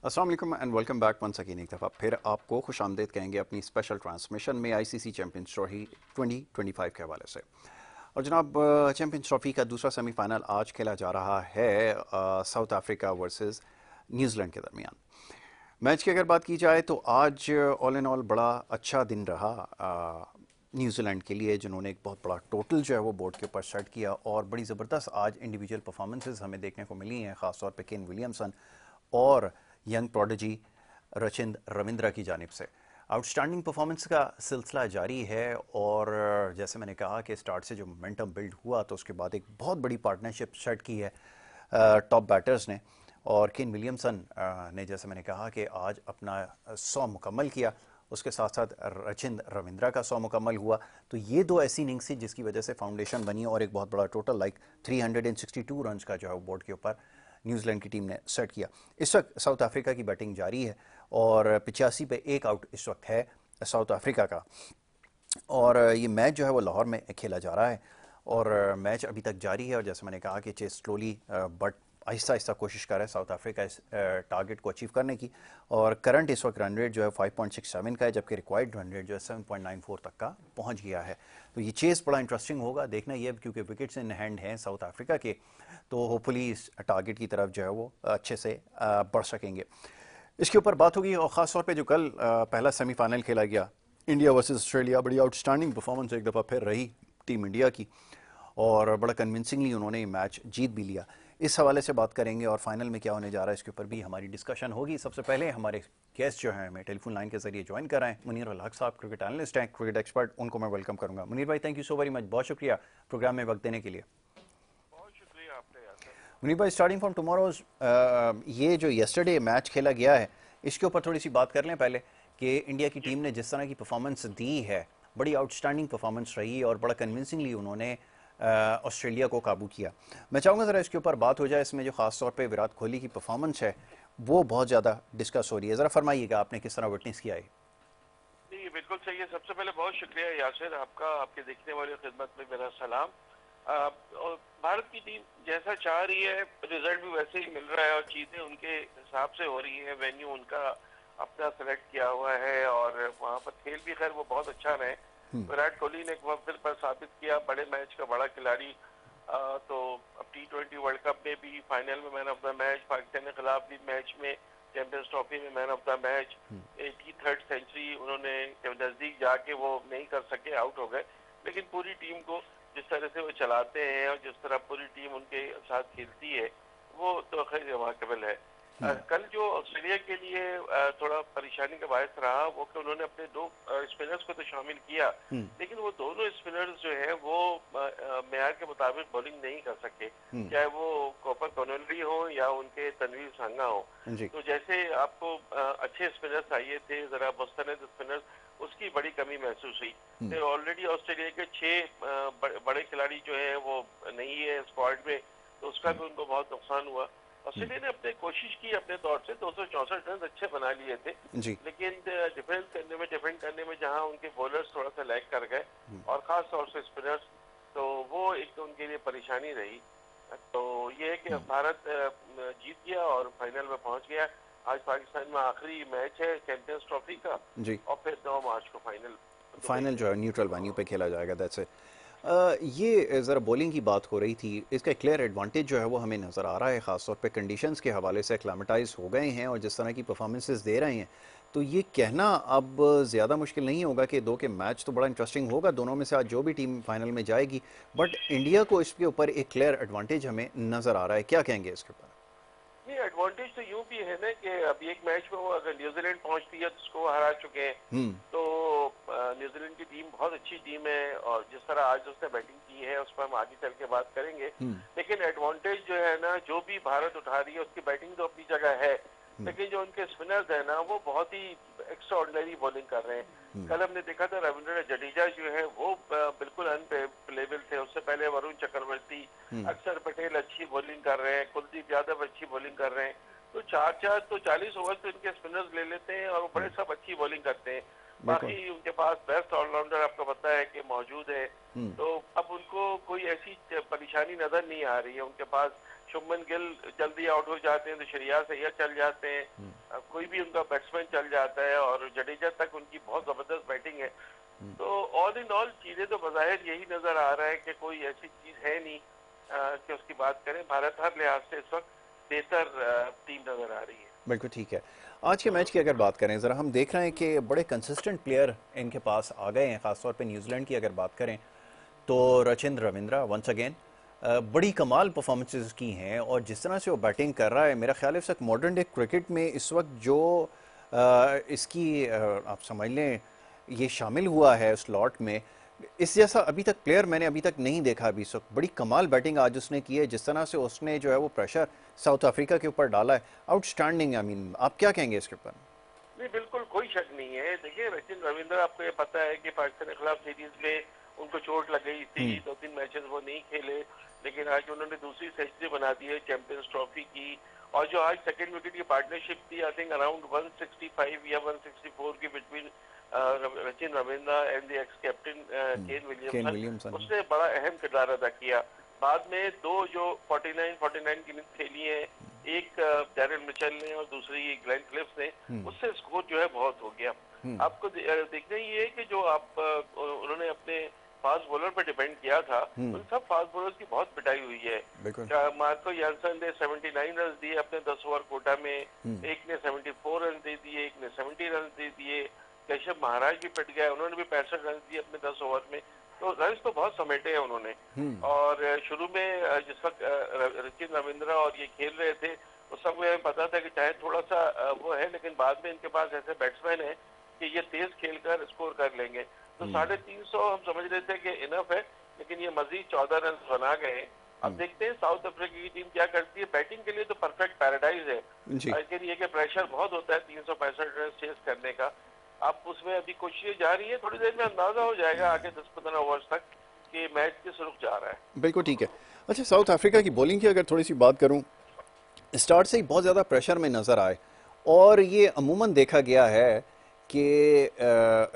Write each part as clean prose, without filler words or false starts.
अस्सलाम वालेकुम and welcome back once again. एक दफ़ा फिर आपको खुश आमदेद कहेंगे अपनी स्पेशल ट्रांसमिशन में आईसीसी चैम्पियंस ट्रॉफी 2025 के हवाले से। और जनाब, चैम्पियंस ट्रॉफी का दूसरा सेमीफाइनल आज खेला जा रहा है साउथ अफ्रीका वर्सेस न्यूजीलैंड के दरमियान। मैच की अगर बात की जाए तो आज ऑल इन ऑल बड़ा अच्छा दिन रहा न्यूजीलैंड के लिए, जिन्होंने एक बहुत बड़ा टोटल जो है वो बोर्ड के ऊपर सेट किया और बड़ी ज़बरदस्त आज इंडिविजुअल परफॉर्मेंसेस हमें देखने को मिली हैं, ख़ासतौर पे केन विलियमसन और यंग प्रोडिजी रचिंद रविंद्रा की जानिब से। आउटस्टैंडिंग परफॉर्मेंस का सिलसिला जारी है और जैसे मैंने कहा कि स्टार्ट से जो मोमेंटम बिल्ड हुआ तो उसके बाद एक बहुत बड़ी पार्टनरशिप सेट की है टॉप बैटर्स ने। और केन विलियमसन ने, जैसे मैंने कहा कि आज अपना 100 मुकम्मल किया, उसके साथ साथ रचिंद रविंद्रा का 100 मुकम्मल हुआ। तो ये दो ऐसी इनिंग्स थी जिसकी वजह से फाउंडेशन बनी और एक बहुत बड़ा टोटल 362 रन का जो है बोर्ड के ऊपर न्यूजीलैंड की टीम ने सेट किया। इस वक्त साउथ अफ्रीका की बैटिंग जारी है और 85 पे 1 आउट इस वक्त है साउथ अफ्रीका का। और ये मैच जो है वो लाहौर में खेला जा रहा है और मैच अभी तक जारी है। और जैसे मैंने कहा कि chess slowly but Aahista Aahista कोशिश कर रहा है साउथ अफ्रीका इस टारगेट को अचीव करने की। और करंट इस वक्त रन रेट जो है 5.67 का है, जबकि रिक्वायर्ड रन रेट जो है 7.94 तक का पहुंच गया है। तो ये चेस बड़ा इंटरेस्टिंग होगा देखना ये, क्योंकि विकेट्स इन हैंड हैं साउथ अफ्रीका के, तो होपफुली इस टारगेट की तरफ जो है वो अच्छे से बढ़ सकेंगे। इसके ऊपर बात होगी। और ख़ास तौर पे जो कल पहला सेमीफाइनल खेला गया इंडिया वर्सेस ऑस्ट्रेलिया, बड़ी आउटस्टैंडिंग परफॉर्मेंस एक दफ़ा फिर रही टीम इंडिया की और बड़ा कन्विंसिंगली उन्होंने मैच जीत भी लिया। इस हवाले से बात करेंगे और फाइनल में क्या होने जा रहा है इसके ऊपर भी हमारी डिस्कशन होगी। सबसे पहले हमारे गेस्ट जो हैं हमें टेलीफोन लाइन के जरिए ज्वाइन कर रहे हैं। मुनीर उल हक साहब क्रिकेट एनालिस्ट हैं, क्रिकेट एक्सपर्ट, उनको मैं वेलकम करूंगा। मुनीर भाई, thank you so very much, बहुत शुक्रिया प्रोग्राम में वक्त देने के लिए। बहुत शुक्रिया आपका यासर। मुनीर भाई, स्टार्टिंग फ्रॉम टुमारोज, ये जो यस्टरडे मैच खेला गया है इसके ऊपर थोड़ी सी बात कर लें पहले कि इंडिया की जी टीम ने जिस तरह की परफॉर्मेंस दी है, बड़ी आउटस्टैंडिंग परफॉर्मेंस रही और बड़ा कन्विंसिंगली उन्होंने ऑस्ट्रेलिया को काबू किया। मैं चाहूँगा ज़रा इसके ऊपर बात हो जाए। इसमें जो खास तौर पे विराट कोहली की परफॉर्मेंस है वो बहुत ज़्यादा डिस्कस हो रही है। ज़रा फरमाइएगा आपने किस तरह विटनेस किया है। जी, बिल्कुल सही है। सबसे पहले बहुत शुक्रिया यासर आपका, आपके देखने वाले खिदमत में मेरा सलाम। और भारत की टीम जैसा चाह रही है रिजल्ट भी वैसे ही मिल रहा है और चीज़ें उनके हिसाब से हो रही है। वेन्यू उनका अपना सेलेक्ट किया हुआ है और वहाँ पर खेल भी खैर वो बहुत अच्छा रहे। विराट कोहली ने एक बार फिर पर साबित किया, बड़े मैच का बड़ा खिलाड़ी। तो अब T20 वर्ल्ड कप में भी फाइनल में man of the match, Pakistan के खिलाफ भी मैच में चैंपियंस ट्रॉफी में man of the match, 83rd century उन्होंने नजदीक जाके वो नहीं कर सके, आउट हो गए। लेकिन पूरी टीम को जिस तरह से वो चलाते हैं और जिस तरह पूरी टीम उनके साथ खेलती है वो तो खैर रिमार्केबल है। कल जो ऑस्ट्रेलिया के लिए थोड़ा परेशानी का बायस रहा वो कि उन्होंने अपने दो स्पिनर्स को तो शामिल किया, लेकिन वो दोनों स्पिनर्स जो है वो मेयार के मुताबिक बॉलिंग नहीं कर सके, चाहे वो कॉपर कॉनोलरी हो या उनके तनवीर सांगा हो। जी। तो जैसे आपको अच्छे स्पिनर्स चाहिए थे, जरा मुस्तनद स्पिनर्स, उसकी बड़ी कमी महसूस हुई। फिर ऑलरेडी ऑस्ट्रेलिया के 6 बड़े खिलाड़ी जो है वो नहीं है स्क्वाड में, तो उसका भी उनको बहुत नुकसान हुआ। ऑस्ट्रेलिया ने अपने कोशिश की अपने तौर से 264 रन अच्छे बना लिए थे, जी। लेकिन डिफेंड करने में जहां उनके बॉलर्स थोड़ा सा लैग कर गए और खास तौर से स्पिनर्स, तो वो एक उनके लिए परेशानी रही। तो ये है कि भारत जीत गया और फाइनल में पहुंच गया। आज पाकिस्तान में आखिरी मैच है चैंपियंस ट्रॉफी का जी। और फिर 9 मार्च को फाइनल दुबई फाइनल में। जो है न्यूट्रल वेन्यू पे खेला जाएगा। That's it. ये ज़रा बॉलिंग की बात हो रही थी, इसका क्लियर एडवांटेज जो है वो हमें नज़र आ रहा है, ख़ासतौर पे कंडीशंस के हवाले से एक्लामेटाइज हो गए हैं और जिस तरह की परफॉर्मेंसेस दे रहे हैं। तो ये कहना अब ज़्यादा मुश्किल नहीं होगा कि दो के मैच तो बड़ा इंटरेस्टिंग होगा, दोनों में से आज जो भी टीम फाइनल में जाएगी, बट इंडिया को इसके ऊपर एक क्लियर एडवांटेज हमें नज़र आ रहा है। क्या कहेंगे इसके ऊपर? ये एडवांटेज तो यूं भी है ना कि अभी एक मैच में वो अगर न्यूजीलैंड पहुंचती है तो उसको वो हरा चुके हैं। तो न्यूजीलैंड की टीम बहुत अच्छी टीम है और जिस तरह आज उसने बैटिंग की है उस पर हम आगे चल के बात करेंगे। लेकिन एडवांटेज जो है ना, जो भी भारत उठा रही है उसकी बैटिंग तो अपनी जगह है, लेकिन जो उनके स्पिनर्स है ना वो बहुत ही एक्स्ट्रा ऑर्डिनरी बॉलिंग कर रहे हैं। कल हमने देखा था रविंद्र जडेजा जो है वो बिल्कुल अनप्लेबल थे। उससे पहले वरुण चक्रवर्ती, अक्षर पटेल अच्छी बॉलिंग कर रहे हैं, कुलदीप यादव अच्छी बॉलिंग कर रहे हैं। तो 4-4 तो 40 ओवर तो इनके स्पिनर्स ले लेते हैं और वो बड़े सब अच्छी बॉलिंग करते हैं। बिल्कुल। बाकी उनके पास बेस्ट ऑलराउंडर आपको पता है कि मौजूद है। तो अब उनको कोई ऐसी परेशानी नजर नहीं आ रही है। उनके पास शुभमन गिल जल्दी आउट हो जाते हैं तो शरियास अय्यर चल जाते हैं। कोई भी उनका बैट्समैन चल जाता है और जडेजा तक उनकी बहुत जबरदस्त बैटिंग है। तो ऑल इन ऑल चीजें तो बज़ाहिर यही नजर आ रहा है कि कोई ऐसी चीज है नहीं कि उसकी बात करें। भारत हर लिहाज से इस वक्त बेहतर टीम नजर आ रही है। बिल्कुल ठीक है। आज के मैच की अगर बात करें, ज़रा हम देख रहे हैं कि बड़े कंसिस्टेंट प्लेयर इनके पास आ गए हैं। ख़ासतौर पे न्यूजीलैंड की अगर बात करें तो रचिन रविंद्रा वंस अगेन बड़ी कमाल परफॉर्मेंसेस की हैं, और जिस तरह से वो बैटिंग कर रहा है, मेरा ख्याल है इस वक्त मॉडर्न डे क्रिकेट में इस वक्त जो इसकी आप समझ लें ये शामिल हुआ है स्लॉट में, इस जैसा अभी तक प्लेयर मैंने अभी तक नहीं देखा। अभी इस वक्त बड़ी कमाल बैटिंग आज उसने की है, जिस तरह से उसने जो है वो प्रेशर साउथ अफ्रीका के ऊपर डाला है, आउटस्टैंडिंग। आई मीन आप क्या कहेंगे इसके ऊपर? नहीं, बिल्कुल कोई शक नहीं है। देखिए, सचिन रविंद्र, आपको ये पता है कि पाकिस्तान के खिलाफ सीरीज में उनको चोट लग गई थी, 2-3 मैचेस वो नहीं खेले, लेकिन आज उन्होंने दूसरी सेंचुरी बना दी है चैंपियंस ट्रॉफी की। और जो आज सेकंड विकेट की पार्टनरशिप थी, आई थिंक अराउंड 165 या 164 की between Sachin Ravindra and the x captain Kane Williamson, उसने बड़ा अहम किरदार अदा किया। बाद में दो जो 49 की इनिंग्स खेली है, एक डैरेन मिचेल ने और दूसरी ग्लेन फिलिप्स ने, उससे स्कोर जो है बहुत हो गया। आपको देखना ये है कि जो आप उन्होंने अपने फास्ट बॉलर पर डिपेंड किया था, उन सब फास्ट बॉलर्स की बहुत पिटाई हुई है। मार्को यानसन ने 79 रन दिए अपने 10 ओवर कोटा में, एक ने 74 रन दे दिए, एक ने 70 रन दे दिए। केशव महाराज भी पिट गया, उन्होंने भी 65 रन दिए अपने 10 ओवर में। तो रन तो बहुत समेटे हैं उन्होंने। और शुरू में जिस वक्त रचिन रविंद्रा और ये खेल रहे थे, उस सब में पता था कि चाहे थोड़ा सा वो है, लेकिन बाद में इनके पास ऐसे बैट्समैन है कि ये तेज खेलकर स्कोर कर लेंगे। तो 350 हम समझ रहे थे कि इनफ है, लेकिन ये मजीद 14 रन बना गए। अब देखते हैं साउथ अफ्रीका की टीम क्या करती है। बैटिंग के लिए तो परफेक्ट पैराडाइज है, लेकिन ये कि प्रेशर बहुत होता है 365 रन चेस करने का। अब उसमें अभी कोशिशें जा रही है, थोड़ी देर में अंदाजा हो जाएगा आगे 10-15 ओवर्स तक कि मैच किस रुख जा रहा है। बिल्कुल ठीक है। अच्छा, साउथ अफ्रीका की बॉलिंग की अगर थोड़ी सी बात करूं, स्टार्ट से ही बहुत ज़्यादा प्रेशर में नज़र आए, और ये अमूमन देखा गया है कि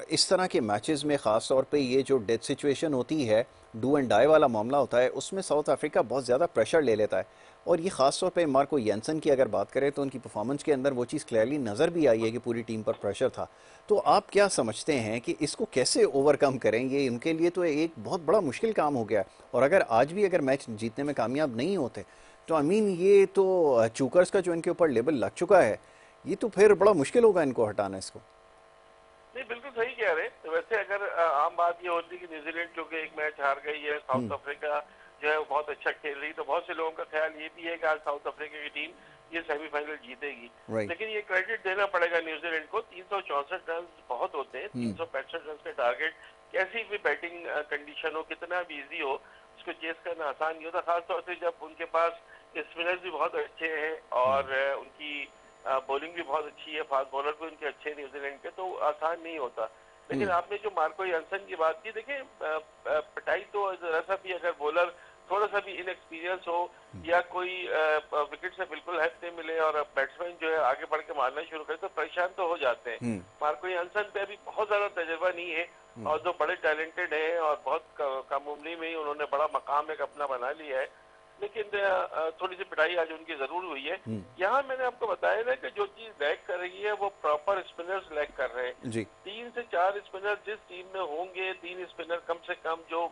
इस तरह के मैचेस में ख़ास तौर पे ये जो डेथ सिचुएशन होती है, डू एंड डाई वाला मामला होता है, उसमें साउथ अफ्रीका बहुत ज़्यादा प्रेशर ले लेता है। और ये ख़ास तौर पे मार्को यानसन की अगर बात करें तो उनकी परफॉर्मेंस के अंदर वो चीज़ क्लियरली नज़र भी आई है कि पूरी टीम पर प्रेशर था। तो आप क्या समझते हैं कि इसको कैसे ओवरकम करें? ये उनके लिए तो एक बहुत बड़ा मुश्किल काम हो गया, और अगर आज भी अगर मैच जीतने में कामयाब नहीं होते तो आई मीन ये तो चूकर्स का जो इनके ऊपर लेबल लग चुका है, ये तो फिर बड़ा मुश्किल होगा इनको हटाना इसको। नहीं, बिल्कुल सही कह रहे हैं। तो वैसे अगर आम बात ये होती कि न्यूजीलैंड क्योंकि एक मैच हार गई है, साउथ अफ्रीका जो है बहुत अच्छा खेल रही, तो बहुत से लोगों का ख्याल ये भी है कि आज साउथ अफ्रीका की टीम ये सेमीफाइनल जीतेगी। लेकिन ये क्रेडिट देना पड़ेगा न्यूजीलैंड को। 364 रन बहुत होते हैं, 365 रन के टारगेट कैसी भी बैटिंग कंडीशन हो, कितना भी इजी हो, उसको चेस करना आसान नहीं होता। खासतौर से जब उनके पास स्पिनर्स भी बहुत अच्छे हैं और उनकी बॉलिंग भी बहुत अच्छी है, फास्ट बॉलर भी उनके अच्छे हैं न्यूजीलैंड के, तो आसान नहीं होता। लेकिन आपने जो मार्को यानसन की बात की, देखिए पिटाई तो जरा सा भी अगर बॉलर थोड़ा सा भी इनएक्सपीरियंस हो या कोई विकेट से बिल्कुल हेल्प नहीं मिले और बैट्समैन जो है आगे बढ़ के मारना शुरू करे तो परेशान तो हो जाते हैं। मार्को यानसन पे अभी बहुत ज्यादा तजुर्बा नहीं है, और जो बड़े टैलेंटेड है और बहुत कम उम्र में ही उन्होंने बड़ा मकाम एक अपना बना लिया है, लेकिन थोड़ी सी पिटाई आज उनकी जरूर हुई है। यहाँ मैंने आपको बताया ना कि जो चीज लैग कर रही है वो प्रॉपर स्पिनर्स लैग कर रहे हैं जी। 3 से 4 स्पिनर जिस टीम में होंगे, 3 स्पिनर कम से कम जो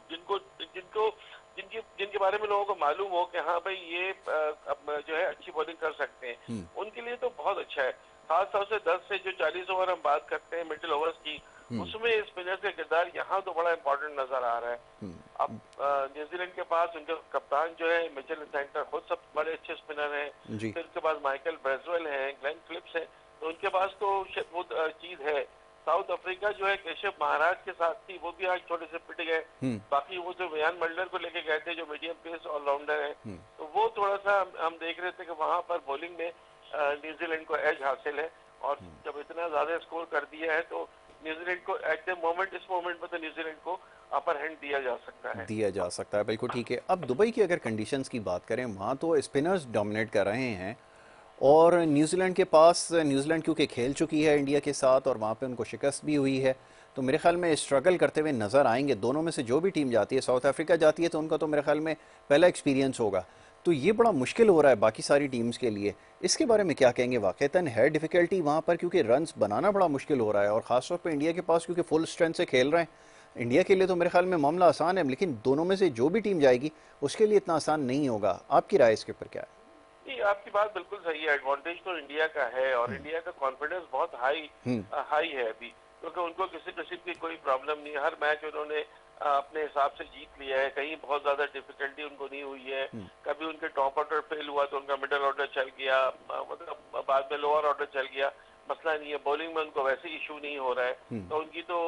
जिनके बारे में लोगों को मालूम हो कि हाँ भाई ये जो है अच्छी बॉलिंग कर सकते हैं, उनके लिए तो बहुत अच्छा है। खासतौर से 10 से जो 40 ओवर हम बात करते हैं मिडिल ओवर्स की, उसमें स्पिनर का किरदार यहाँ तो बड़ा इंपॉर्टेंट नजर आ रहा है। अब न्यूजीलैंड के पास उनके कप्तान जो है मिचेल सेंटर खुद सब बड़े अच्छे स्पिनर हैं, फिर उनके पास माइकल ब्रेजवेल हैं, ग्लेन फिलिप्स हैं, तो उनके पास तो वो चीज है। साउथ अफ्रीका जो है केशव महाराज के साथ थी, वो भी आज थोड़े से पिट गए। बाकी वो जो वियान मल्डर को लेके गए थे जो मीडियम पेस ऑलराउंडर है, तो वो थोड़ा सा हम देख रहे थे कि वहां पर बॉलिंग में न्यूजीलैंड को एज हासिल है, और जब इतना ज्यादा स्कोर कर दिया है तो न्यूजीलैंड को एट द मोमेंट, इस मोमेंट में तो न्यूजीलैंड को अपर हैंड दिया जा सकता है। बिल्कुल ठीक है। अब दुबई की अगर कंडीशंस की बात करें, वहाँ तो स्पिनर्स डोमिनेट कर रहे हैं, और न्यूजीलैंड के पास, न्यूजीलैंड क्योंकि खेल चुकी है इंडिया के साथ और वहाँ पे उनको शिकस्त भी हुई है, तो मेरे ख्याल में स्ट्रगल करते हुए नज़र आएंगे। दोनों में से जो भी टीम जाती है, साउथ अफ्रीका जाती है तो उनका तो मेरे ख्याल में पहला एक्सपीरियंस होगा, तो ये बड़ा मुश्किल हो रहा है बाकी सारी टीम्स के लिए। इसके बारे में क्या कहेंगे? वाक़तन है डिफ़िकल्टी वहाँ पर, क्योंकि रन्स बनाना बड़ा मुश्किल हो रहा है, और ख़ास तौर पे इंडिया के पास क्योंकि फुल स्ट्रेंथ से खेल रहे हैं। इंडिया के लिए तो मेरे ख्याल में मामला आसान है, लेकिन दोनों में से जो भी टीम जाएगी उसके लिए इतना आसान नहीं होगा। आपकी राय इसके ऊपर क्या नहीं, आपकी बात बिल्कुल सही है। एडवांटेज तो इंडिया का है और इंडिया का कॉन्फिडेंस बहुत हाई है? हाई है अभी, क्योंकि उनको किसी किस्म की कोई प्रॉब्लम नहीं है। हर मैच उन्होंने अपने हिसाब से जीत लिया है, कहीं बहुत ज्यादा डिफिकल्टी उनको नहीं हुई है। कभी उनके टॉप ऑर्डर फेल हुआ तो उनका मिडिल ऑर्डर चल गया, मतलब बाद में लोअर ऑर्डर चल गया, मसला नहीं है। बॉलिंग में उनको वैसे इशू नहीं हो रहा है। तो उनकी तो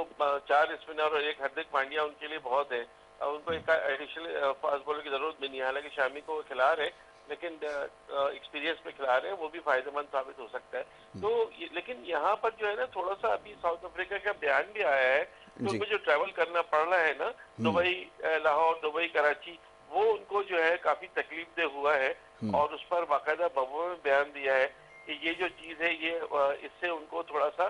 4 स्पिनर और 1 हार्दिक पांड्या उनके लिए बहुत है। उनको एक एडिशनल फास्ट बॉलर की जरूरत भी नहीं है। हालांकि शामी को वो खिला रहे, लेकिन एक्सपीरियंस पे खिला रहे हैं, वो भी फायदेमंद साबित हो सकता है। तो लेकिन यहाँ पर जो है ना, थोड़ा सा अभी साउथ अफ्रीका का बयान भी आया है कि जी। उनको जो ट्रैवल करना पड़ रहा है ना, दुबई, लाहौर, दुबई, कराची, वो उनको जो है काफी तकलीफ दे हुआ है। और उस पर बाकायदा बबू में बयान दिया है कि ये जो चीज है ये इससे उनको थोड़ा सा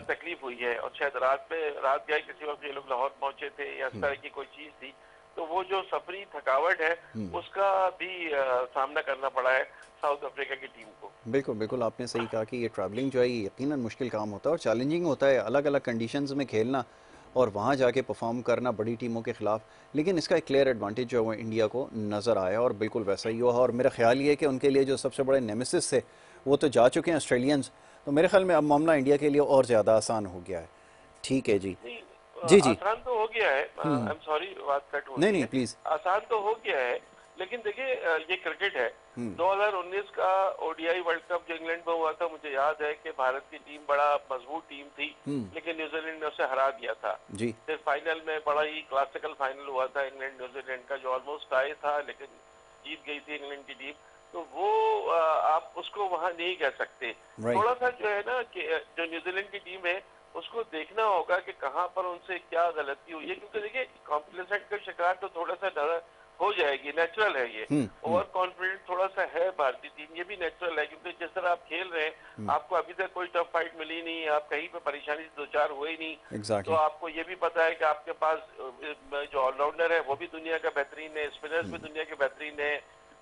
तकलीफ हुई है। और शायद रात गए किसी वक्त ये लोग लाहौर पहुंचे थे या इस तरह की कोई चीज थी, तो वो जो सफरी थकावट है उसका भी सामना करना पड़ा है साउथ अफ्रीका की टीम को। बिल्कुल बिल्कुल, आपने सही कहा कि ये ट्रैवलिंग जो है ये यकीनन मुश्किल काम होता है और चैलेंजिंग होता है, अलग अलग कंडीशंस में खेलना और वहाँ जाके परफॉर्म करना बड़ी टीमों के खिलाफ। लेकिन इसका एक क्लियर एडवांटेज जो है वो इंडिया को नज़र आया और बिल्कुल वैसा ही हुआ। और मेरा ख्याल ये है कि उनके लिए जो सबसे बड़े नेमेसिस थे वो तो जा चुके हैं, ऑस्ट्रेलियंस। तो मेरे ख्याल में अब मामला इंडिया के लिए और ज़्यादा आसान हो गया है। ठीक है जी। नहीं, जी जी। आसान तो हो गया है। आई एम सॉरी, बात कट हो नहीं रही नहीं है। प्लीज़। आसान तो हो गया है, लेकिन देखिए ये क्रिकेट है। 2019 का ओडीआई वर्ल्ड कप जो इंग्लैंड में हुआ था, मुझे याद है कि भारत की टीम बड़ा मजबूत टीम थी, लेकिन न्यूजीलैंड ने उसे हरा दिया था। जी। फिर फाइनल में बड़ा ही क्लासिकल फाइनल हुआ था इंग्लैंड न्यूजीलैंड का, जो ऑलमोस्ट टाई था, लेकिन जीत गई थी इंग्लैंड की टीम। तो वो आप उसको वहां नहीं कह सकते। राइट। थोड़ा सा जो है ना कि जो न्यूजीलैंड की टीम है उसको देखना होगा कि कहाँ पर उनसे क्या गलती हुई है, क्योंकि देखिए कॉम्प्लेसेंट का शिकार तो थोड़ा सा डर हो जाएगी, नेचुरल है ये। ओवर कॉन्फिडेंट थोड़ा सा है भारतीय टीम, ये भी नेचुरल है, क्योंकि जिस तरह आप खेल रहे हैं, आपको अभी तक कोई टफ फाइट मिली नहीं, आप कहीं पे परेशानी से दो चार हुए ही नहीं। तो एग्जैक्टली। आपको ये भी पता है कि आपके पास जो ऑलराउंडर है वो भी दुनिया का बेहतरीन है, स्पिनर्स भी दुनिया के बेहतरीन है।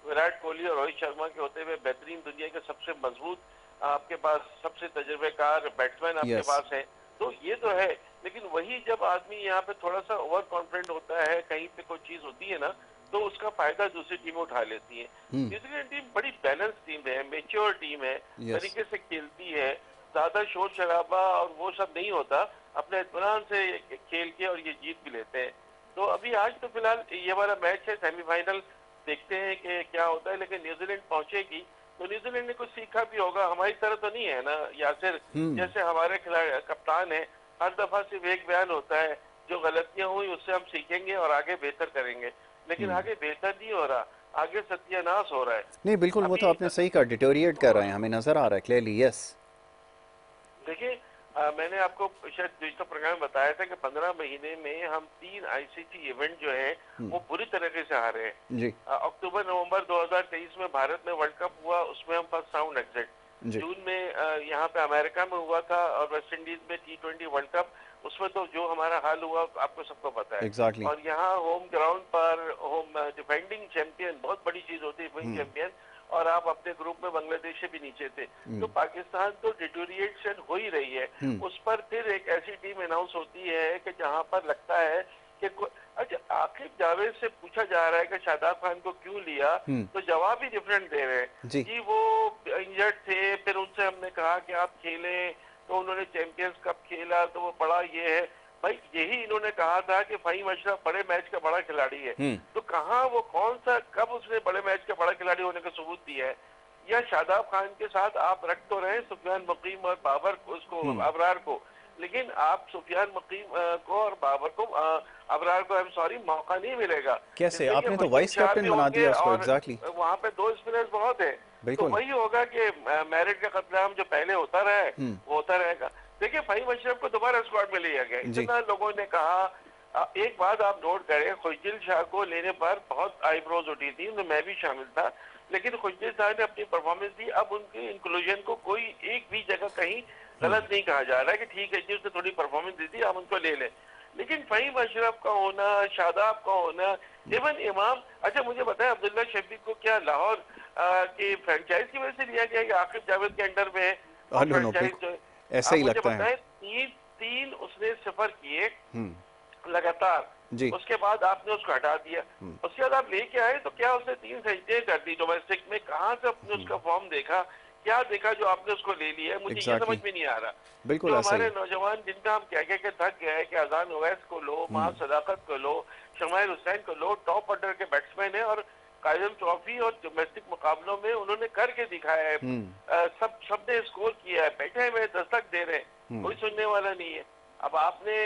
विराट कोहली और रोहित शर्मा के होते हुए बेहतरीन दुनिया के सबसे मजबूत, आपके पास सबसे तजुर्बेकार बैट्समैन आपके यस। पास है। तो ये तो है, लेकिन वही जब आदमी यहाँ पे थोड़ा सा ओवर कॉन्फिडेंट होता है, कहीं पे कोई चीज होती है ना, तो उसका फायदा दूसरी टीम उठा लेती है। न्यूजीलैंड टीम बड़ी बैलेंस टीम है, मेच्योर टीम है, यस। तरीके से खेलती है, ज्यादा शोर शराबा और वो सब नहीं होता, अपने इत्मीनान से खेल के और ये जीत भी लेते हैं। तो अभी आज तो फिलहाल ये हमारा मैच है सेमीफाइनल, देखते हैं कि क्या होता है। लेकिन न्यूजीलैंड पहुंचेगी तो न्यूजीलैंड ने कुछ सीखा भी होगा, हमारी तरह तो नहीं है ना यासिर। जैसे हमारे खिलाड़ी कप्तान है, हर दफा सिर्फ एक बयान होता है, जो गलतियां हुई उससे हम सीखेंगे और आगे बेहतर करेंगे। लेकिन आगे बेहतर नहीं हो रहा, आगे सत्यानाश हो रहा है। नहीं बिल्कुल, वो तो अभी आपने सही कहा, डिटोरिएट कर रहे हैं, हमें नज़र आ रहा है क्लियरली। यस। देखिए, मैंने आपको शायद डिजिटल प्रोग्राम में बताया था कि 15 महीने में हम 3 आईसीसी इवेंट जो है वो बुरी तरीके से हारे हैं। जी। अक्टूबर नवंबर 2023 में भारत में वर्ल्ड कप हुआ, उसमें हम फर्स्ट राउंड एग्जिट। जी। जून में यहाँ पे अमेरिका में हुआ था, और वेस्ट इंडीज में T20 वर्ल्ड कप, उसमें तो जो हमारा हाल हुआ आपको सबको पता है। एग्जैक्टली। और यहाँ होम ग्राउंड पर होम डिफेंडिंग चैंपियन, बहुत बड़ी चीज होती है डिफेंडिंग चैंपियन, और आप अपने ग्रुप में बांग्लादेश से भी नीचे थे। तो पाकिस्तान तो डिटोरिएशन हो ही रही है। उस पर फिर एक ऐसी टीम अनाउंस होती है कि जहां पर लगता है कि अच्छा, आखिर जावेद से पूछा जा रहा है कि शादाब खान को क्यों लिया, तो जवाब ही डिफरेंट दे रहे हैं जी। कि वो इंजर्ड थे। फिर उनसे हमने कहा कि आप खेलें, तो उन्होंने चैंपियंस कप खेला, तो वो बड़ा ये है। भाई यही इन्होंने कहा था कि फहीम अशरफ बड़े मैच का बड़ा खिलाड़ी है, तो कहाँ वो कौन सा कब उसने बड़े मैच का बड़ा खिलाड़ी होने का सबूत दिया है? या शादाब खान के साथ आप रख तो रहे सुफियान मुकीम और बाबर को, उसको अबरार को, लेकिन आप सुफियान मुकीम को और बाबर को, अबरार को, आई एम सॉरी, मौका नहीं मिलेगा। कैसे? इसलिए कि आपने तो खुशबू वाइस शाह कैप्टन भी बना होंगे दिया उसको। और एग्जैक्टली। वहां पे 2 स्पिनर्स बहुत है। तो बिल्कुल। वही होगा कि मैरिट का कत्लेआम जो पहले होता रहा है वो होता रहेगा। देखिए, फहीम अशरफ को दोबारा स्क्वाड में लिया गया, जी। इतना लोगों ने कहा। एक बात आप नोट करें, खुशदिल शाह को लेने पर बहुत आईब्रोज उठी थी, उनमें मैं भी शामिल था, लेकिन खुशदिल शाह ने अपनी परफॉर्मेंस दी। अब उनके इंक्लूजन को कोई एक भी जगह कहीं गलत नहीं कहा जा रहा है कि ठीक है जी उसने थोड़ी परफॉर्मेंस दी थी, आप उनको ले लें। लेकिन फ़हीम अशरफ का होना, शादाब का होना, इवन इमाम, अच्छा मुझे बताएं अब्दुल्ला शफीक को क्या लाहौर की फ्रेंचाइज की वजह से लिया गया कि आकिब जावेद के अंडर में है और आई डोंट नो, फ्रेंचाइज जो है? बिल्कुल ऐसा आप ही मुझे लगता है। बताएं, तीन तीन उसने सफर किए हम्म। लगातार, जी। उसके बाद आपने उसको हटा दिया, उसके बाद आप लेके आए तो क्या उसने 3 सजदे कर दी डोमेस्टिक में? कहाँ से आपने उसका फॉर्म देखा, क्या देखा जो आपने उसको ले लिया है? मुझे ये समझ एग्जैक्टली, में नहीं आ रहा। बिल्कुल जो ऐसा ही हमारे है। नौजवान जिनका हम कह के थक गए हैं कि अजान ओवैस को लो, माँ सदाकत को लो, शमाइल हुसैन को लो, टॉप ऑर्डर के बैट्समैन है और कायम ट्रॉफी और डोमेस्टिक मुकाबलों में उन्होंने करके दिखाया है। सबने स्कोर किया है, बैठे हुए दस्तक दे रहे हैं, कोई सुनने वाला नहीं है। अब आपने,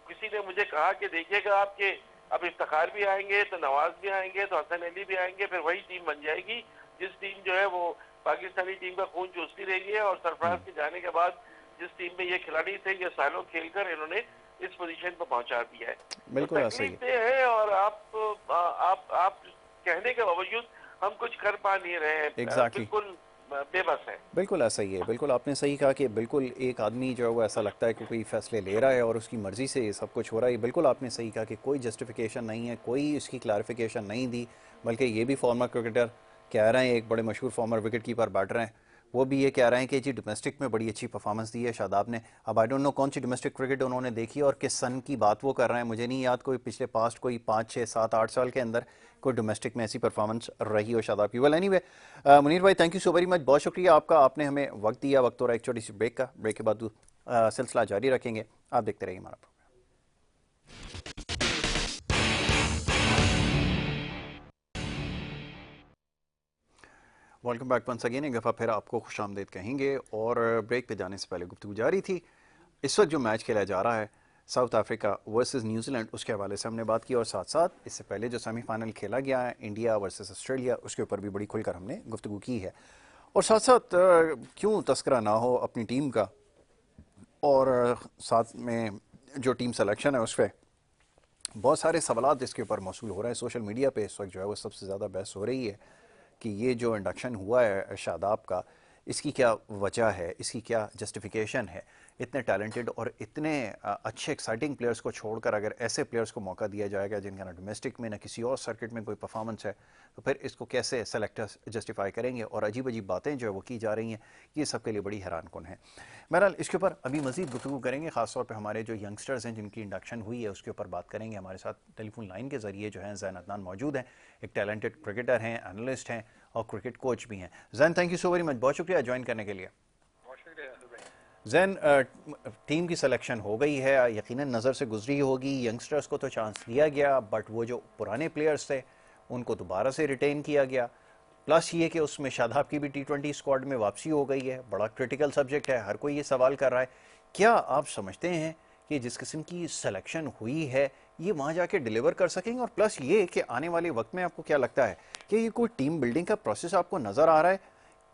किसी ने मुझे कहा कि देखिएगा आपके अब इफ्तिखार भी आएंगे तो नवाज भी आएंगे तो हसन अली भी आएंगे, फिर वही टीम बन जाएगी जिस टीम जो है वो पाकिस्तानी टीम का खून चूसती रही है। और सरफराज के जाने के बाद जिस टीम में ये खिलाड़ी थे, ये सालों खेलकर इन्होंने इस पोजीशन पर पहुंचा दिया है। तो बिल्कुल ऐसा ही है। तकलीफ ये है और आप कहने के बावजूद हम कुछ कर पा नहीं रहे हैं, एग्जैक्टली, बिल्कुल बेबस है। बिल्कुल ऐसा ही है। बिल्कुल आपने सही कहा कि बिल्कुल एक आदमी जो है वो ऐसा लगता है कि कोई फैसले ले रहा है और उसकी मर्ज़ी से ये सब कुछ हो रहा है। बिल्कुल आपने सही कहा कि कोई जस्टिफिकेशन नहीं है, कोई इसकी क्लैरिफिकेशन नहीं दी। बल्कि ये भी फॉर्मर क्रिकेटर कह रहे हैं, एक बड़े मशहूर फॉर्मर विकेट कीपर बैटर हैं, वो भी ये कह रहे हैं कि जी डोमेस्टिक में बड़ी अच्छी परफॉर्मेंस दी है शादाब ने। अब आई डोंट नो कौन सी डोमेस्टिक क्रिकेट उन्होंने देखी और किस सन की बात वो कर रहे हैं, मुझे नहीं याद कोई पिछले पास्ट कोई 5 6 7 8 साल के अंदर कोई डोमेस्टिक में ऐसी परफॉर्मेंस रही हो शादाब की। वेल एनीवे, मुनीर भाई thank you so very much, बहुत शुक्रिया आपका, आपने हमें वक्त दिया। वक्त हो रहा है एक छोटी सी ब्रेक का, ब्रेक के बाद सिलसिला जारी रखेंगे। आप देखते रहिए हमारा। वेलकम बैक वंस अगेन, एक दफ़ा फिर आपको खुश आमदेद कहेंगे। और ब्रेक पे जाने से पहले गुफ्तगू जारी थी, इस वक्त जो मैच खेला जा रहा है साउथ अफ्रीका वर्सेस न्यूजीलैंड, उसके हवाले से हमने बात की। और साथ साथ इससे पहले जो सेमीफाइनल खेला गया है इंडिया वर्सेस ऑस्ट्रेलिया, उसके ऊपर भी बड़ी खुलकर हमने गुफ्तगू की है। और साथ साथ क्यों तस्करा ना हो अपनी टीम का, और साथ में जो टीम सिलेक्शन है उस पर बहुत सारे सवाल इसके ऊपर मौसूल हो रहे हैं। सोशल मीडिया पे इस वक्त जो है वो सबसे ज़्यादा बहस हो रही है कि ये जो इंडक्शन हुआ है शादाब का, इसकी क्या वजह है, इसकी क्या जस्टिफिकेशन है। इतने टैलेंटेड और इतने अच्छे एक्साइटिंग प्लेयर्स को छोड़कर अगर ऐसे प्लेयर्स को मौका दिया जाएगा जिनका ना डोमेस्टिक में ना किसी और सर्किट में कोई परफॉर्मेंस है, तो फिर इसको कैसे सेलेक्टर्स जस्टिफाई करेंगे। और अजीब अजीब बातें जो है वो की जा रही हैं, ये सबके लिए बड़ी हैरान कुन है। बहरहाल इसके ऊपर अभी मज़ीद गुफ्तगू करेंगे, ख़ासतौर पर हमारे जो यंगस्टर्स हैं जिनकी इंडक्शन हुई है उसके ऊपर बात करेंगे। हमारे साथ टेलीफोन लाइन के ज़रिए जो है ज़ैन अदनान मौजूद हैं, एक टैलेंटेड क्रिकेटर हैं, एनालिस्ट हैं और क्रिकेट कोच भी हैं। Jain thank you so very much, बहुत शुक्रिया ज्वाइन करने के लिए। जैन, टीम की सिलेक्शन हो गई है, यकीनन नज़र से गुजरी होगी, यंगस्टर्स को तो चांस दिया गया, बट वो जो पुराने प्लेयर्स थे उनको दोबारा से रिटेन किया गया। प्लस ये कि उसमें शादाब की भी T20 स्क्वाड में वापसी हो गई है। बड़ा क्रिटिकल सब्जेक्ट है, हर कोई ये सवाल कर रहा है, क्या आप समझते हैं कि जिस किस्म की सिलेक्शन हुई है ये वहाँ जाके डिलीवर कर सकेंगे? और प्लस ये कि आने वाले वक्त में आपको क्या लगता है कि ये कोई टीम बिल्डिंग का प्रोसेस आपको नज़र आ रहा है?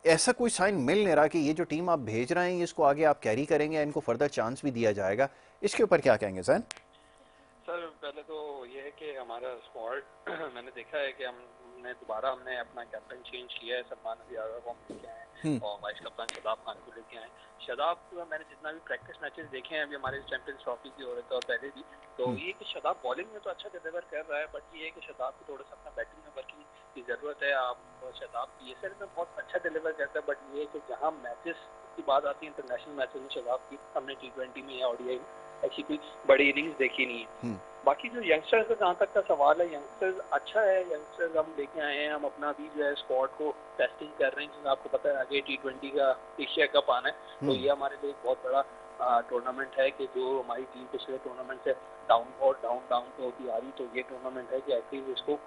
ऐसा कोई साइन मिल नहीं रहा कि ये जो टीम आप भेज रहे हैं इसको आगे आप कैरी करेंगे, इनको फर्दर चांस भी दिया जाएगा। इसके ऊपर क्या कहेंगे जैन? सर पहले तो ये है कि हमारा स्क्वाड मैंने देखा है कि हमने अपना कैप्टन चेंज किया है, सलमान अली आगा को हम लेके आए और वाइस कप्तान शदाब खान को लेके आए। शदाब मैंने जितना भी प्रैक्टिस मैचेस देखे हैं अभी हमारे चैंपियंस ट्रॉफी की हो रहे थे और पहले भी, तो ये कि शदाब बॉलिंग में तो अच्छा डिलीवर कर रहा है, बट ये है कि शदाब को थोड़ा सा अपना बैटिंग में वर्किंग की ज़रूरत है। आप शदाब पीएसएल में बहुत अच्छा डिलीवर करता है, बट ये है कि जहाँ मैचेस की बात आती है इंटरनेशनल मैचेस में शदाब की हमने T20 में या ODI में ऐसी कोई बड़ी इनिंग्स देखी नहीं है। बाकी जो यंगस्टर्स का जहाँ तक का सवाल है, यंगस्टर्स अच्छा है, यंगस्टर्स हम लेके आए हैं, हम अपना भी जो है स्क्वाड को टेस्टिंग कर रहे हैं क्योंकि आपको पता है आगे T20 का एशिया कप आना है, तो ये हमारे लिए एक बहुत बड़ा टूर्नामेंट है कि जो हमारी टीम पिछले टूर्नामेंट से डाउन तो होती आ रही, तो ये टूर्नामेंट है कि एटलीस्ट इसको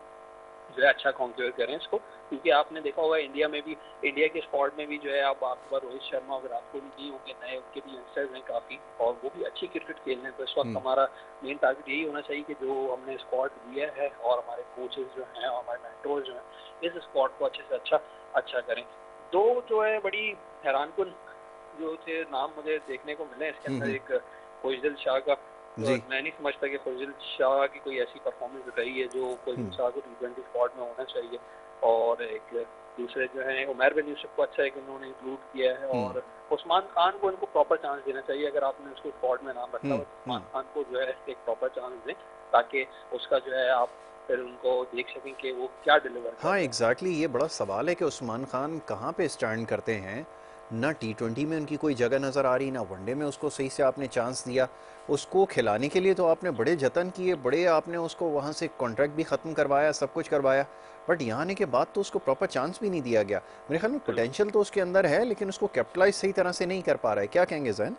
जो है अच्छा कॉन्क्यूर करें इसको, क्योंकि आपने देखा होगा इंडिया में भी, इंडिया के स्क्वाड में भी जो है आप बार रोहित शर्मा विराट कोहली नहीं होंगे नए, उनके भी यंगस्टर्स हैं काफ़ी और वो भी अच्छी क्रिकेट खेल रहे हैं। तो इस वक्त हमारा मेन टारगेट यही होना चाहिए कि जो हमने स्क्वाड लिया है और हमारे कोचेज जो हैं और हमारे मेंटोर्स जो हैं इस स्क्वाड को अच्छे से अच्छा करें। दो जो है बड़ी हैरानकुन जो थे नाम मुझे देखने को मिले इसके अंदर, एक खुशदिल शाह का, तो मैं नहीं समझता कि खुशदिल शाह की कोई ऐसी परफॉर्मेंस रही है जो खुशदिल शाह को T20 स्क्वाड में होना चाहिए, और एक दूसरे जो है उमर बिन यूसुफ को अच्छा है कि उन्होंने इंक्लूड किया है, और उस्मान खान को इनको प्रॉपर चांस देना चाहिए। अगर आपने उसको स्क्वाड में नाम रखा हो तो उस्मान खान को जो है एक प्रॉपर चांस दें, ताकि उसका जो है आप फिर उनको देख सकें कि वो क्या डिलीवर करते हाँ हैं। एग्जैक्टली ये बड़ा सवाल है कि उस्मान खान कहाँ पे स्टैंड करते हैं। ना T20 में उनकी कोई जगह नज़र आ रही, ना वनडे में उसको सही से आपने चांस दिया। उसको खिलाने के लिए तो आपने बड़े जतन किए, बड़े आपने उसको वहाँ से कॉन्ट्रैक्ट भी ख़त्म करवाया, सब कुछ करवाया, बट यहाँ आने के बाद तो उसको प्रॉपर चांस भी नहीं दिया गया। मेरे ख्याल में पोटेंशियल तो उसके अंदर है, लेकिन उसको कैपिटलाइज सही तरह से नहीं कर पा रहा है। क्या कहेंगे जैन?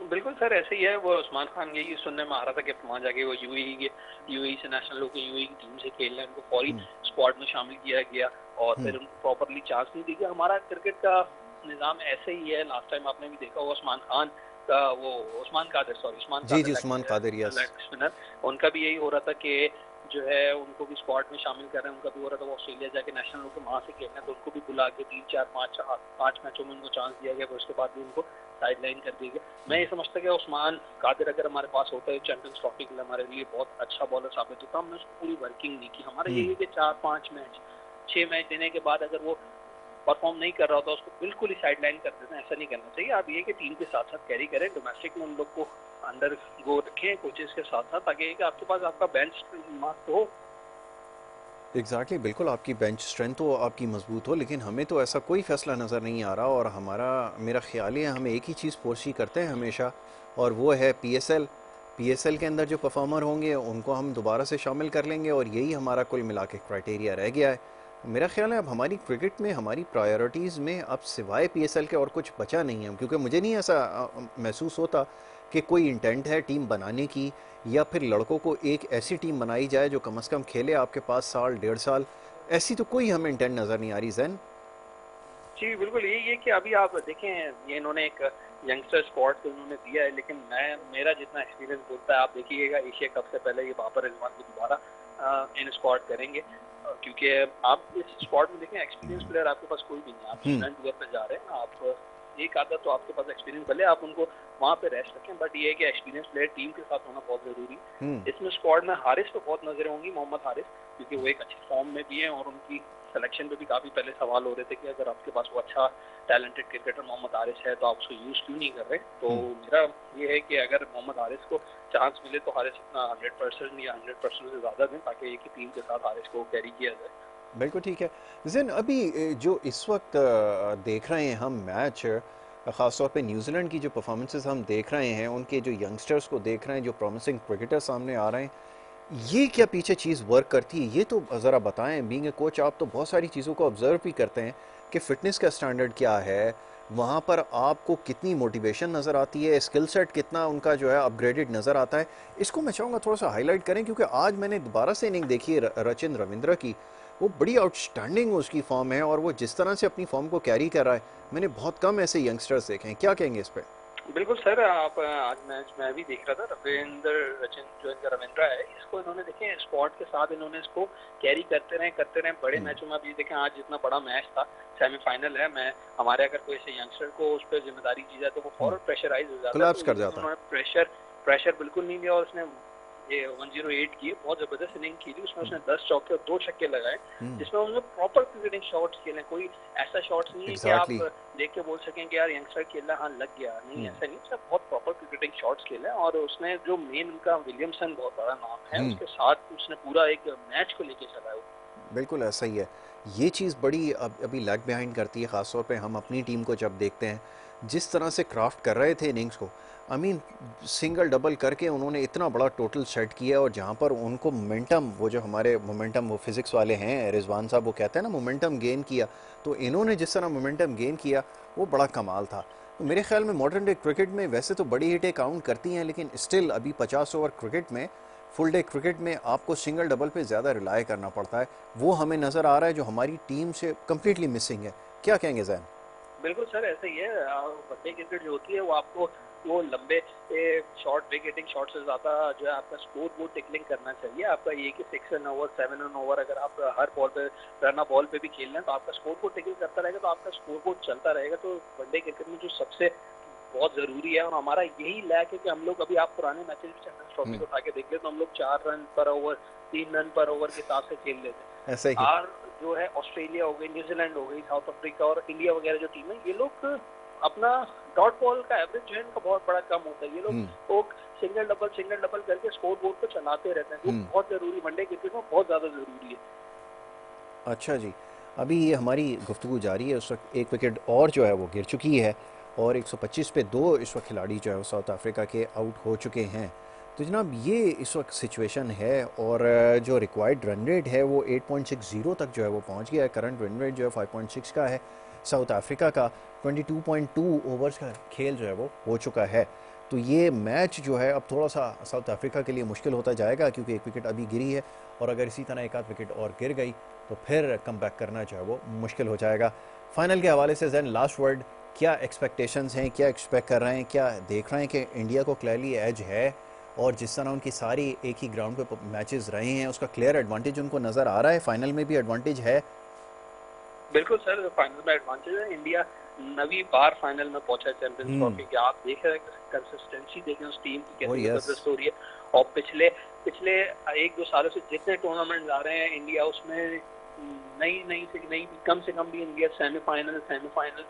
बिल्कुल सर, ऐसे ही है। वो उस्मान खान यही सुनने में आ रहा था कि वहाँ जाके वो यूएई से नेशनल होकर यूएई की टीम से खेल रहे हैं, उनको फौरी स्क्वाड में शामिल किया गया और फिर उनको प्रॉपरली चांस नहीं दी गया। हमारा क्रिकेट का निज़ाम ऐसे ही है। लास्ट टाइम आपने भी देखा होगा उस्मान खान का, वो Usman ji ji, Usman Qadir, yes. Leg spinner, उनका भी यही हो रहा था कि जो है उनको भी स्क्वाड में शामिल कर रहे हैं। उनका भी हो रहा था वो ऑस्ट्रेलिया जाके नेशनल होकर वहाँ से खेलना है, तो उनको भी बुला के 3 4 5 मैचों में उनको चांस दिया गया, फिर उसके बाद भी उनको साइडलाइन कर दी गई। मैं ये समझता कि उस्मान कादिर अगर हमारे पास होता है चैंपियंस ट्रॉफी के लिए हमारे लिए बहुत अच्छा बॉलर साबित होता। हमने उसको पूरी वर्किंग नहीं की। हमारा यही है कि 4 5 मैच 6 मैच देने के बाद अगर वो परफॉर्म नहीं कर रहा होता उसको बिल्कुल ही साइडलाइन कर देते हैं। ऐसा नहीं करना चाहिए। आप ये कि टीम के साथ साथ कैरी करें, डोमेस्टिक में उन लोग को अंडर गो रखें कोचेस के साथ साथ, ताकि कि आपके पास आपका बेंच मार्क हो। एग्जैक्टली, बिल्कुल आपकी बेंच स्ट्रेंथ तो आपकी मजबूत हो, लेकिन हमें तो ऐसा कोई फैसला नज़र नहीं आ रहा। और मेरा ख्याल है हम एक ही चीज़ फोर्सी करते हैं हमेशा, और वो है पीएसएल के अंदर जो परफॉर्मर होंगे उनको हम दोबारा से शामिल कर लेंगे, और यही हमारा कुल मिला के क्राइटेरिया रह गया है। मेरा ख्याल है अब हमारी क्रिकेट में हमारी प्रायोरिटीज़ में अब सिवाय पीएसएल के और कुछ बचा नहीं है, क्योंकि मुझे नहीं ऐसा महसूस होता कि कोई इंटेंट है टीम बनाने की, या फिर लड़कों को एक ऐसी टीम बनाई जाए जो कम से कम खेले आपके पास साल 1.5 साल। ऐसी तो कोई हमें इंटेंट नज़र नहीं आ रही जैन। जी बिल्कुल, यही है कि अभी आप देखें ये इन्होंने एक यंगस्टर स्पॉट तो इन्होंने दिया है, लेकिन मेरा जितना एक्सपीरियंस बोलता है, आप देखिएगा एशिया कप से पहले ये बाबर रिजवान को दोबारा इन स्क्वाड करेंगे, क्योंकि आप इस स्क्वाड में देखें एक्सपीरियंस प्लेयर आपके पास कोई भी नहीं। आप स्टूडेंट टूर पर जा रहे हैं, आप एक आधा तो आपके पास एक्सपीरियंस, भले आप उनको वहाँ पे रेस्ट रखें, बट ये है कि एक्सपीरियंस प्लेयर टीम के साथ होना बहुत जरूरी है। इसमें स्क्वाड में हारिस पे बहुत नजरें होंगी, मोहम्मद हारिस, क्योंकि वो एक अच्छी फॉर्म में भी है और उनकी सिलेक्शन पे भी काफी पहले सवाल हो रहे थे कि अगर आपके पास वो अच्छा टैलेंटेड क्रिकेटर मोहम्मद हारिस है तो आप उसको यूज क्यों नहीं कर रहे। तो मेरा ये है कि अगर मोहम्मद हारिस को चांस मिले तो हारिस अपना 100% या 100% से ज्यादा दें, ताकि एक ही टीम के साथ हारिस को कैरी किया जाए। बिल्कुल ठीक है जैन। अभी जो इस वक्त देख रहे हैं हम मैच, ख़ासतौर पे न्यूजीलैंड की जो परफॉर्मेंसेस हम देख रहे हैं, उनके जो यंगस्टर्स को देख रहे हैं, जो प्रॉमिसिंग क्रिकेटर सामने आ रहे हैं, ये क्या पीछे चीज़ वर्क करती है, ये तो ज़रा बताएं। बीइंग ए कोच आप तो बहुत सारी चीज़ों को ऑब्जर्व भी करते हैं कि फ़िटनेस का स्टैंडर्ड क्या है, वहाँ पर आपको कितनी मोटिवेशन नज़र आती है, स्किल सेट कितना उनका जो है अपग्रेडेड नज़र आता है। इसको मैं चाहूँगा थोड़ा सा हाईलाइट करें, क्योंकि आज मैंने दोबारा से इनिंग देखी है रचिन रविंद्र की। वो बड़ी आउटस्टैंडिंग उसकी फॉर्म है, और वो जिस तरह से अपनी फॉर्म को कैरी कर रहा है, मैंने बहुत कम ऐसे यंगस्टर्स देखे हैं। क्या कहेंगे इस पर? बिल्कुल सर, आप आज मैच मैं भी देख रहा था। रचिन जो इनका रविंद्रा है, इसको इन्होंने देखें स्क्वाड के साथ इन्होंने इसको कैरी करते रहे बड़े मैचों में। अभी देखें आज जितना बड़ा मैच था, सेमीफाइनल है, मैं हमारे अगर कोई ऐसे यंगस्टर को उस पर जिम्मेदारी दी जाए तो वो फौरन प्रेशराइज हो जाता है, कोलैप्स कर तो जाता है। उन्होंने प्रेशर बिल्कुल नहीं लिया और उसने ये 108 की बहुत जबरदस्त इनिंग खेली। उसमें उसने 10 चौके और 2 छक्के लगाए, जिसमें उसने प्रॉपर क्रिकेटिंग शॉट्स खेले। कोई ऐसा शॉट्स नहीं है कि आप देख के बोल सकें कि यार यंगस्टर खेल रहा, हाँ लग गया, नहीं ऐसा नहीं। उसने बहुत प्रॉपर क्रिकेटिंग शॉट्स खेले, और उसने जो मेन उनका विलियमसन बहुत बड़ा नाम है, उसके साथ उसने पूरा एक मैच को लेके चला है। बिल्कुल ऐसा ही है। ये चीज़ बड़ी अभी लैग बिहाइंड करती है, ख़ासतौर पे हम अपनी टीम को जब देखते हैं जिस तरह से क्राफ्ट कर रहे थे इनिंग्स को। आई मीन सिंगल डबल करके उन्होंने इतना बड़ा टोटल सेट किया, और जहाँ पर उनको मोमेंटम, वो जो हमारे मोमेंटम वो फिज़िक्स वाले हैं रिजवान साहब, वो कहते हैं ना मोमेंटम गेन किया, तो इन्होंने जिस तरह मोमेंटम गेन किया वो बड़ा कमाल था। तो मेरे ख्याल में मॉडर्न डे क्रिकेट में वैसे तो बड़ी हिटें काउंट करती हैं, लेकिन स्टिल अभी 50 ओवर क्रिकेट में, फुल डे क्रिकेट में आपको सिंगल डबल पे ज़्यादा रिलाई करना पड़ता है। वो हमें नज़र आ रहा है जो हमारी टीम से कम्प्लीटली मिसिंग है। क्या कहेंगे जैन? बिल्कुल सर, ऐसा ही है। वनडे क्रिकेट जो होती है वो आपको वो लंबे शॉर्ट विकेटिंग शॉट से ज़्यादा जो है आपका स्कोर बोर्ड टिकलिंग करना चाहिए। आपका ये कि 6 रन ओवर 7 रन ओवर अगर आप हर बॉल पे रन बॉल पे भी खेल रहे हैं तो आपका स्कोर बोर्ड टिकलिंग करता रहेगा, तो आपका स्कोर बोर्ड चलता रहेगा। तो वनडे क्रिकेट में जो सबसे बहुत ज़रूरी है, और हमारा यही लैक है कि हम लोग अभी आप पुराने मैचेस में चैंपियंस ट्रॉफी को उठा के देख ले तो हम लोग 4 रन पर ओवर 3 रन पर ओवर के हिसाब से खेल लेते हैं। ऐसा ही जो है ऑस्ट्रेलिया हो गई, न्यूजीलैंड हो गई, साउथ अफ्रीका और इंडिया वगैरह जो टीम है, ये लोग अपना डॉट बॉल का एवरेज जो है इनका बहुत बड़ा कम होता है। ये लोग सिंगल डबल करके स्कोर बोर्ड को चलाते रहते हैं, जो बहुत जरूरी वनडे क्रिकेट में बहुत ज्यादा जरूरी है। अच्छा जी, अभी ये हमारी गुफ्तगू जारी है, उस वक्त एक विकेट और जो है वो गिर चुकी है और 125 पे 2 इस वक्त खिलाड़ी जो है वो साउथ अफ्रीका के आउट हो चुके हैं। तो जनाब ये इस वक्त सिचुएशन है और जो रिक्वायर्ड रन रेट है वो 8.60 तक जो है वो पहुंच गया है। करंट रन रेट जो है 5.6 का है। साउथ अफ्रीका का 22.2 ओवर्स का खेल जो है वो हो चुका है। तो ये मैच जो है अब थोड़ा सा साउथ अफ्रीका के लिए मुश्किल होता जाएगा, क्योंकि एक विकेट अभी गिरी है और अगर इसी तरह एक आध विकेट और गिर गई तो फिर कम बैक करना जो है वो मुश्किल हो जाएगा। फाइनल के हवाले से जैन लास्ट वर्ड, क्या एक्सपेक्टेशंस हैं, क्या एक्सपेक्ट कर रहे हैं, क्या देख रहे हैं कि इंडिया को क्लियरली एज है और जिस तरह उनकी सारी एक ही ग्राउंड पे मैचेस रहे हैं उसका क्लियर एडवांटेज उनको नज़र आ रहा है? फाइनल में भी एडवांटेज है? बिल्कुल सर, फाइनल में एडवांटेज है। इंडिया 9वीं बार फाइनल में पहुंचा है चैंपियंस ट्रॉफी के। आप देख रहे हैं कंसिस्टेंसी, देखें उस टीम की कैसी जबरदस्त हो रही है। और पिछले 1-2 सालों से जितने टूर्नामेंट आ रहे हैं इंडिया, उसमें नई कम से कम भी इंडिया सेमीफाइनल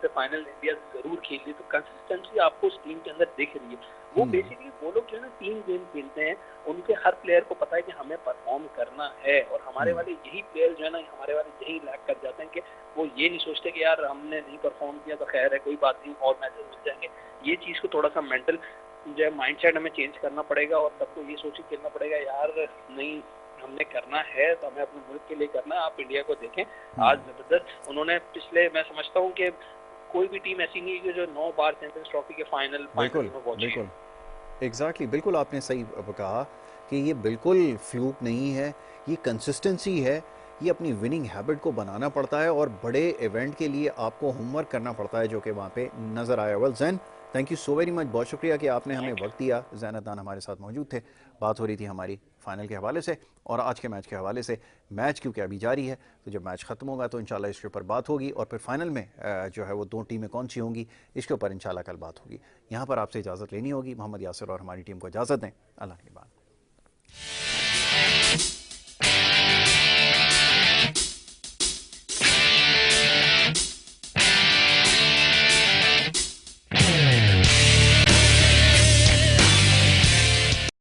से फाइनल इंडिया जरूर खेल रही है। तो कंसिस्टेंसी आपको उस टीम के अंदर दिख रही है। वो बेसिकली वो लोग जो है ना टीम गेम खेलते हैं, उनके हर प्लेयर को पता है कि हमें परफॉर्म करना है। और हमारे वाले यही प्लेयर जो है ना, हमारे वाले यही लैक कर जाते हैं कि वो ये नहीं सोचते कि यार हमने नहीं परफॉर्म किया तो खैर है, कोई बात नहीं, और मैचेस मिल जाएंगे। ये चीज को थोड़ा सा मेंटल जो है माइंडसेट हमें चेंज करना पड़ेगा और सबको ये सोच के खेलना पड़ेगा, यार नहीं हमने करना है तो हमें अपने मुल्क के लिए करना है। आप इंडिया को देखें, आज जबरदस्त उन्होंने पिछले, मैं समझता हूँ कि कोई भी टीम ऐसी नहीं है जो 9 बार चैंपियंस ट्रॉफी के फाइनल में पहुंची है। एग्जैक्टली, बिल्कुल आपने सही कहा कि ये बिल्कुल फ्लूक नहीं है, ये कंसिस्टेंसी है। ये अपनी विनिंग हैबिट को बनाना पड़ता है और बड़े इवेंट के लिए आपको होमवर्क करना पड़ता है, जो कि वहाँ पे नज़र आया। Well Jain, thank you so very much, बहुत शुक्रिया कि आपने हमें वक्त दिया। जैन अदनान हमारे साथ मौजूद थे, बात हो रही थी हमारी फाइनल के हवाले से और आज के मैच के हवाले से। मैच क्योंकि अभी जारी है, तो जब मैच ख़त्म होगा तो इंशाल्लाह इसके ऊपर बात होगी और फिर फाइनल में जो है वो 2 टीमें कौन सी होंगी इसके ऊपर इंशाल्लाह कल बात होगी। यहाँ पर आपसे इजाज़त लेनी होगी। मोहम्मद यासिर और हमारी टीम को इजाज़त दें। अल्लाह के बाद।